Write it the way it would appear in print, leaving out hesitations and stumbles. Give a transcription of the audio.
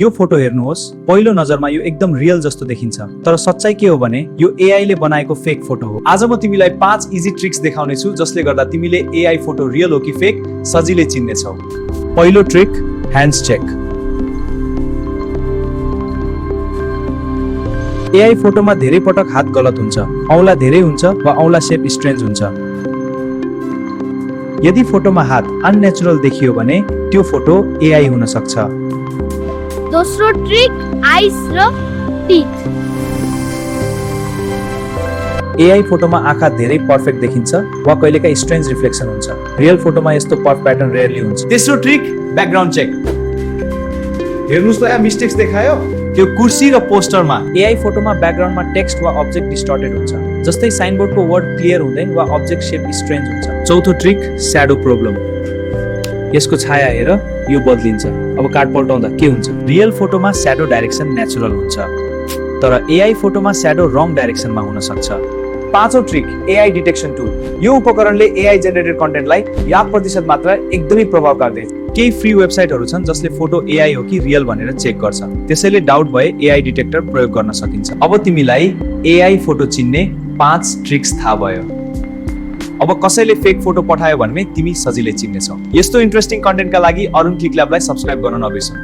यो फोटो हेर्नुहोस्, पहिलो नजरमा यो एकदम रियल जस्तो देखिन्छ, तर सच्चाइ के हो भने यो एआई ले बनाएको फेक फोटो हो। आज म तिमीलाई 5 इजी ट्रिक्स देखाउने छु जसले गर्दा तिमीले एआई फोटो रियल हो कि फेक सजिलै चिन्ने छौ। पहिलो ट्रिक, ह्यान्ड्स चेक। एआई फोटोमा धेरै पटक हात गलत हुन्छ, औंला धेरै हुन्छ वा औंला शेप स्ट्रेन्ज हुन्छ। यदि फोटोमा हात अननेचुरल देखियो भने त्यो फोटो एआई हुन सक्छ। दोस्रो ट्रिक, आइज र टिथ। एआई फोटोमा आँखा धेरै पर्फेक्ट देखिन्छ वा कहिलेकाहीँ स्ट्रेन्ज रिफ्लेक्सन हुन्छ। रियल फोटोमा यस्तो पफ प्याटर्न रेयरली हुन्छ। तेस्रो ट्रिक, ब्याकग्राउन्ड चेक। हेर्नुस् त यहाँ मिस्टेक्स देखायो। त्यो कुर्सी र पोस्टरमा एआई फोटोमा ब्याकग्राउन्डमा टेक्स्ट वा अब्जेक्ट डिस्टर्टेड हुन्छ, जस्तै साइनबोर्डको वर्ड क्लियर हुँदैन वा अब्जेक्ट शेप स्ट्रेन्ज हुन्छ। चौथो ट्रिक, स्याडो प्रब्लम। यसको छाया हेर, यो बदलिन्छ। अब कार्ड पल्टाउँदा के हुन्छ? रियल फोटोमा स्याडो डाइरेक्सन नेचुरल हुन्छ, तर एआई फोटोमा स्याडो रङ डाइरेक्सनमा हुन सक्छ। पाँचौं ट्रिक, एआई डिटेक्सन टुल। यो उपकरणले एआई जेनेरेटेड कन्टेन्टलाई 1% मात्र एकदमै प्रभावकारी देख्छ। केही फ्री वेबसाइटहरू छन् जसले फोटो एआई हो कि रियल भनेर चेक गर्छ, त्यसैले डाउट भए एआई डिटेक्टर प्रयोग गर्न सकिन्छ। अब तिमीलाई एआई फोटो चिन्ने 5 ट्रिक्स थाहा भयो। अब कसैले फेक फोटो पठायो भने तिमी सजिलै चिन्नेछौ। यस्तो इन्ट्रेस्टिङ कन्टेन्टका लागि अरुण क्लिक ल्याबलाई सब्स्क्राइब गर्न नबिर्सनु।